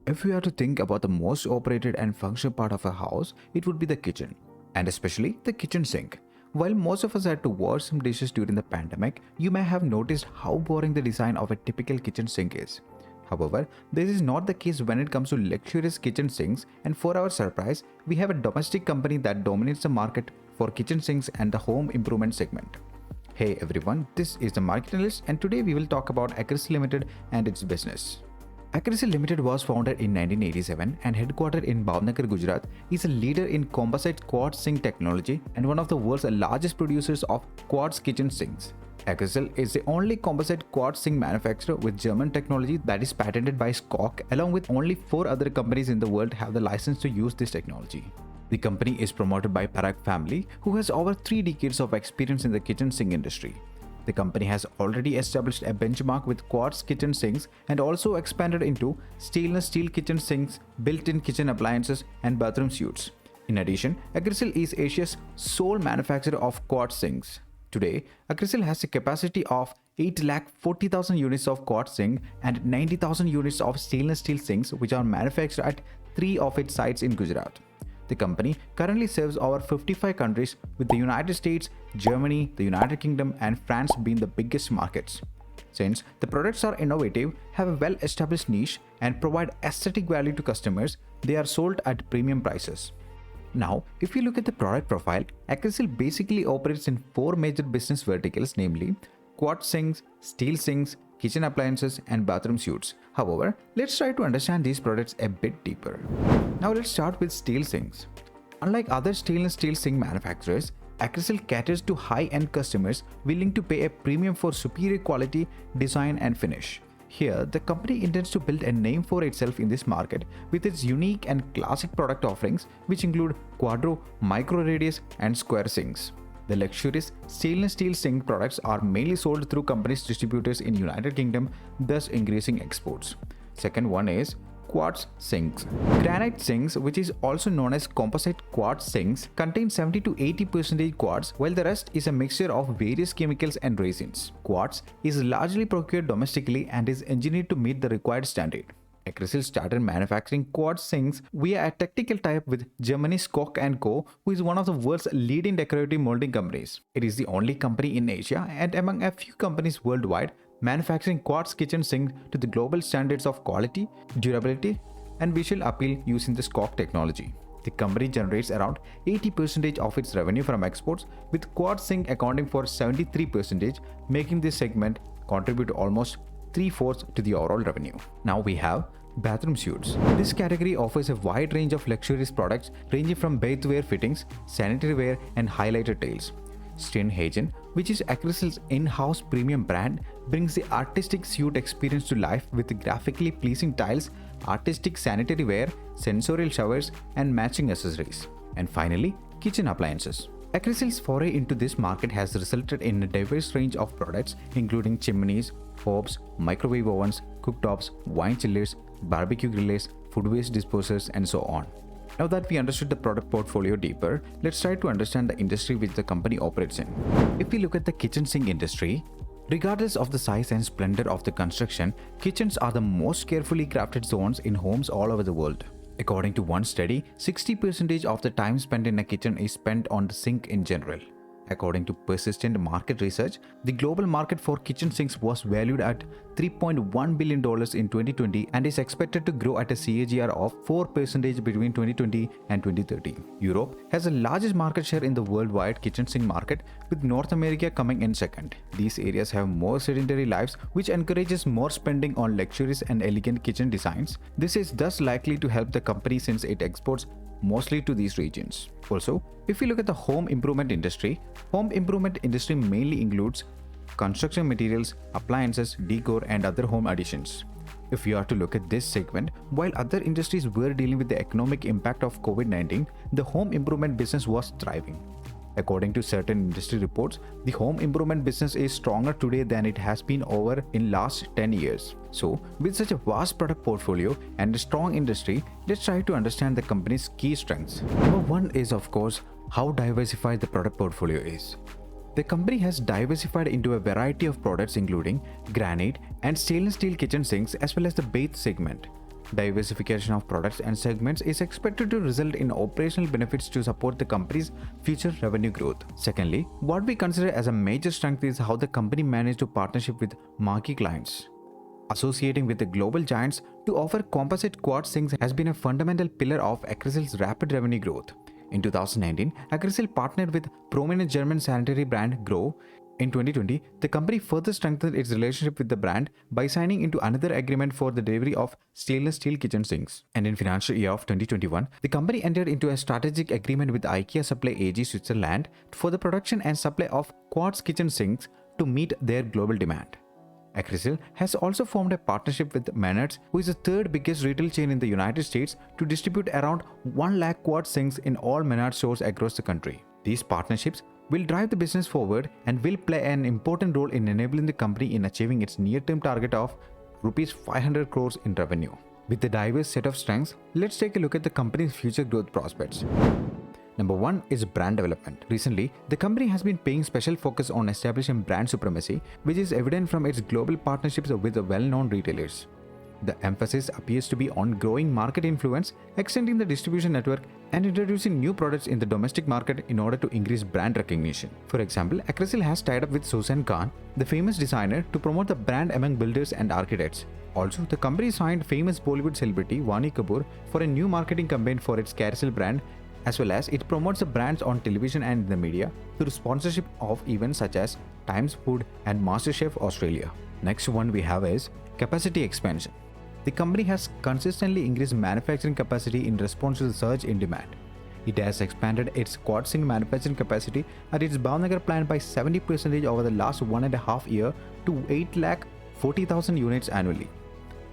If we are to think about the most operated and functional part of a house, it would be the kitchen, and especially the kitchen sink. While most of us had to wash some dishes during the pandemic, you may have noticed how boring the design of a typical kitchen sink is. However, this is not the case when it comes to luxurious kitchen sinks, and for our surprise, we have a domestic company that dominates the market for kitchen sinks and the home improvement segment. Hey everyone, this is the Market Analyst, and today we will talk about Accuracy Limited and its business. Accuracy Limited was founded in 1987 and headquartered in Bhavnagar, Gujarat, is a leader in composite quartz sink technology and one of the world's largest producers of quartz kitchen sinks. Accuracy is the only composite quartz sink manufacturer with German technology that is patented by Skok, along with only 4 other companies in the world have the license to use this technology. The company is promoted by Parag family, who has over 3 decades of experience in the kitchen sink industry. The company has already established a benchmark with quartz kitchen sinks and also expanded into stainless steel kitchen sinks, built-in kitchen appliances, and bathroom suites. In addition, Accuracy is Asia's sole manufacturer of quartz sinks. Today, Accuracy has a capacity of 840,000 units of quartz sink and 90,000 units of stainless steel sinks, which are manufactured at 3 of its sites in Gujarat. The company currently serves over 55 countries, with the United States, Germany, the United Kingdom, and France being the biggest markets. Since the products are innovative, have a well-established niche, and provide aesthetic value to customers, they are sold at premium prices. Now, if you look at the product profile, Accuracy basically operates in 4 major business verticals, namely quartz sinks, steel sinks, kitchen appliances, and bathroom suites. However, let's try to understand these products a bit deeper. Now let's start with steel sinks. Unlike other stainless steel sink manufacturers, Accuracy caters to high-end customers willing to pay a premium for superior quality, design, and finish. Here, the company intends to build a name for itself in this market with its unique and classic product offerings, which include quadro, micro radius, and square sinks. The luxurious stainless steel sink products are mainly sold through companies' distributors in United Kingdom, thus increasing exports. Second one is quartz sinks. Granite sinks, which is also known as composite quartz sinks, contain 70 to 80% quartz, while the rest is a mixture of various chemicals and resins. Quartz is largely procured domestically and is engineered to meet the required standard. Accuracy started manufacturing quartz sinks via a technical tie-up with Germany's Koch & Co., who is one of the world's leading decorative molding companies. It is the only company in Asia and among a few companies worldwide manufacturing quartz kitchen sink to the global standards of quality, durability, and visual appeal using the Skok technology. The company generates around 80% of its revenue from exports, with quartz sink accounting for 73%, making this segment contribute almost 3/4 to the overall revenue. Now we have bathroom suites. This category offers a wide range of luxurious products ranging from bathware fittings, sanitary ware, and highlighter tiles. Steinhagen, which is Accuracy's in-house premium brand, brings the artistic suite experience to life with graphically pleasing tiles, artistic sanitary ware, sensorial showers, and matching accessories. And finally, kitchen appliances. Accuracy's foray into this market has resulted in a diverse range of products including chimneys, hobs, microwave ovens, cooktops, wine chillers, barbecue grillers, food waste disposers, and so on. Now that we understood the product portfolio deeper, let's try to understand the industry which the company operates in. If we look at the kitchen sink industry, regardless of the size and splendor of the construction, kitchens are the most carefully crafted zones in homes all over the world. According to one study, 60% of the time spent in a kitchen is spent on the sink in general. According to persistent market research, the global market for kitchen sinks was valued at $3.1 billion in 2020 and is expected to grow at a CAGR of 4% between 2020 and 2030. Europe has the largest market share in the worldwide kitchen sink market, with North America coming in second. These areas have more sedentary lives, which encourages more spending on luxurious and elegant kitchen designs. This is thus likely to help the company since it exports mostly to these regions. Also, if we look at the home improvement industry mainly includes construction materials, appliances, decor, and other home additions. If you are to look at this segment, while other industries were dealing with the economic impact of COVID-19, the home improvement business was thriving. According to certain industry reports, the home improvement business is stronger today than it has been over in last 10 years. So, with such a vast product portfolio and a strong industry, let's try to understand the company's key strengths. Number 1 is, of course, how diversified the product portfolio is. The company has diversified into a variety of products including granite and stainless steel kitchen sinks as well as the bath segment. Diversification of products and segments is expected to result in operational benefits to support the company's future revenue growth. Secondly, what we consider as a major strength is how the company managed to partnership with marquee clients. Associating with the global giants to offer composite quartz sinks has been a fundamental pillar of Acrisil's rapid revenue growth. In 2019, Acrisil partnered with prominent German sanitary brand Grow. In 2020, the company further strengthened its relationship with the brand by signing into another agreement for the delivery of stainless steel kitchen sinks. And in financial year of 2021, the company entered into a strategic agreement with IKEA Supply AG Switzerland for the production and supply of quartz kitchen sinks to meet their global demand. Acrisil has also formed a partnership with Menards, who is the third biggest retail chain in the United States, to distribute around 1 lakh quartz sinks in all Menards stores across the country. These partnerships will drive the business forward and will play an important role in enabling the company in achieving its near-term target of Rs 500 crores in revenue. With the diverse set of strengths, let's take a look at the company's future growth prospects. Number 1 is brand development. Recently, the company has been paying special focus on establishing brand supremacy, which is evident from its global partnerships with the well-known retailers. The emphasis appears to be on growing market influence, extending the distribution network, and introducing new products in the domestic market in order to increase brand recognition. For example, Acrisil has tied up with Susan Khan, the famous designer, to promote the brand among builders and architects. Also, the company signed famous Bollywood celebrity Vani Kapoor for a new marketing campaign for its Carousel brand, as well as it promotes the brands on television and in the media through sponsorship of events such as Times Food and MasterChef Australia. Next one we have is capacity expansion. The company has consistently increased manufacturing capacity in response to the surge in demand. It has expanded its quartz sink manufacturing capacity at its Bhavnagar plant by 70% over the last 1.5 years to 840,000 units annually.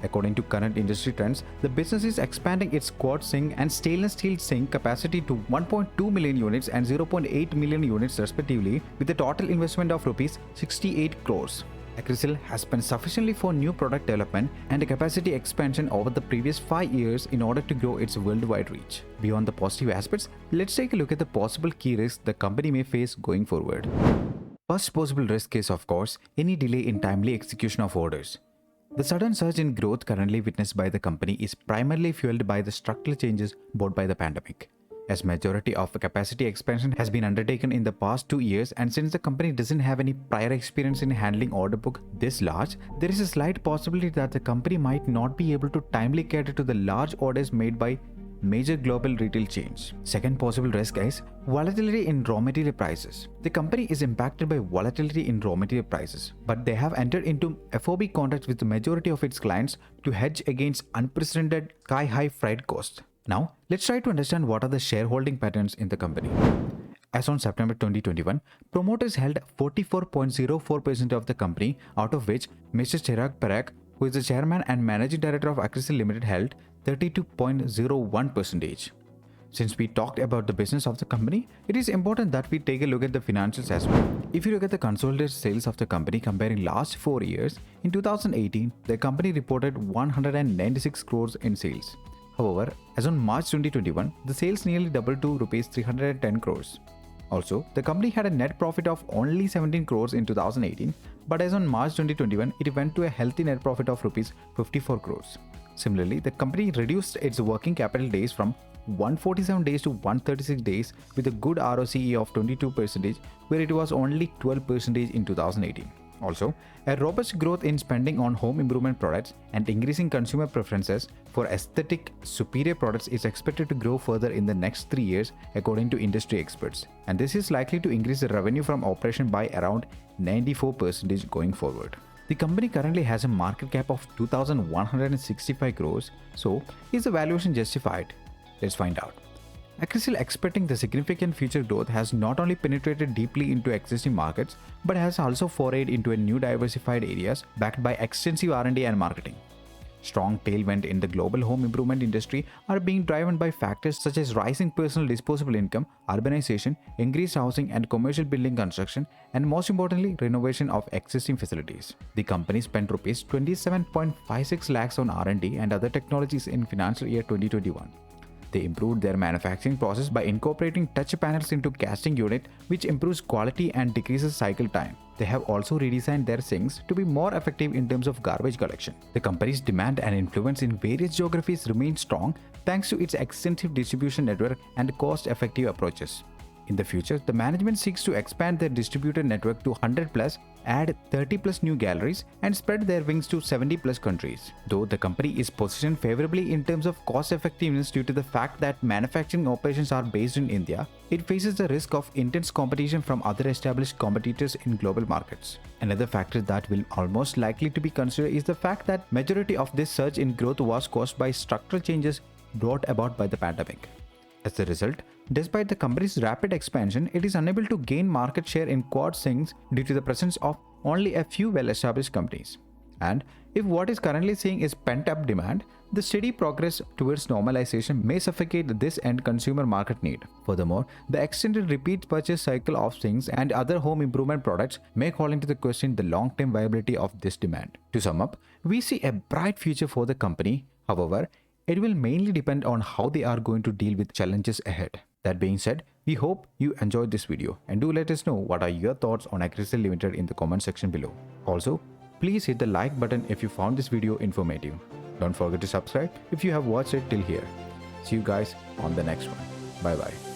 According to current industry trends, the business is expanding its quartz sink and stainless steel sink capacity to 1.2 million units and 0.8 million units respectively, with a total investment of Rs 68 crores. Acrisil has spent sufficiently for new product development and capacity expansion over the previous 5 years in order to grow its worldwide reach. Beyond the positive aspects, let's take a look at the possible key risks the company may face going forward. First possible risk is, of course, any delay in timely execution of orders. The sudden surge in growth currently witnessed by the company is primarily fueled by the structural changes brought by the pandemic. As majority of the capacity expansion has been undertaken in the past 2 years, and since the company doesn't have any prior experience in handling order book this large, there is a slight possibility that the company might not be able to timely cater to the large orders made by major global retail chains. Second possible risk is volatility in raw material prices. The company is impacted by volatility in raw material prices, but they have entered into FOB contracts with the majority of its clients to hedge against unprecedented sky-high freight costs. Now, let's try to understand what are the shareholding patterns in the company. As on September 2021, promoters held 44.04% of the company, out of which Mr. Chirag Parekh, who is the chairman and managing director of Acrisil Limited, held 32.01%. Since we talked about the business of the company, it is important that we take a look at the financials as well. If you look at the consolidated sales of the company comparing last 4 years, in 2018, the company reported 196 crores in sales. However, as on March 2021, the sales nearly doubled to Rs 310 crores. Also, the company had a net profit of only 17 crores in 2018, but as on March 2021, it went to a healthy net profit of Rs 54 crores. Similarly, the company reduced its working capital days from 147 days to 136 days with a good ROCE of 22%, where it was only 12% in 2018. Also, a robust growth in spending on home improvement products and increasing consumer preferences for aesthetic superior products is expected to grow further in the next 3 years according to industry experts, and this is likely to increase the revenue from operation by around 94% going forward. The company currently has a market cap of 2,165 crores, so is the valuation justified? Let's find out. Acrisil, expecting the significant future growth, has not only penetrated deeply into existing markets, but has also forayed into a new diversified areas backed by extensive R&D and marketing. Strong tailwind in the global home improvement industry are being driven by factors such as rising personal disposable income, urbanization, increased housing and commercial building construction, and most importantly, renovation of existing facilities. The company spent Rs 27.56 lakhs on R&D and other technologies in financial year 2021. They improved their manufacturing process by incorporating touch panels into casting unit, which improves quality and decreases cycle time. They have also redesigned their sinks to be more effective in terms of garbage collection. The company's demand and influence in various geographies remain strong thanks to its extensive distribution network and cost-effective approaches. In the future, the management seeks to expand their distributor network to 100 plus, add 30 plus new galleries, and spread their wings to 70 plus countries. Though the company is positioned favorably in terms of cost effectiveness due to the fact that manufacturing operations are based in India, it faces the risk of intense competition from other established competitors in global markets. Another factor that will almost likely to be considered is the fact that majority of this surge in growth was caused by structural changes brought about by the pandemic. As a result, despite the company's rapid expansion, it is unable to gain market share in quartz sinks due to the presence of only a few well-established companies. And if what is currently seeing is pent-up demand, the steady progress towards normalization may suffocate this end consumer market need. Furthermore, the extended repeat purchase cycle of sinks and other home improvement products may call into the question the long-term viability of this demand. To sum up, we see a bright future for the company. However, it will mainly depend on how they are going to deal with challenges ahead. That being said, we hope you enjoyed this video and do let us know what are your thoughts on Agricel Limited in the comment section below. Also, please hit the like button if you found this video informative. Don't forget to subscribe if you have watched it till here. See you guys on the next one. Bye bye.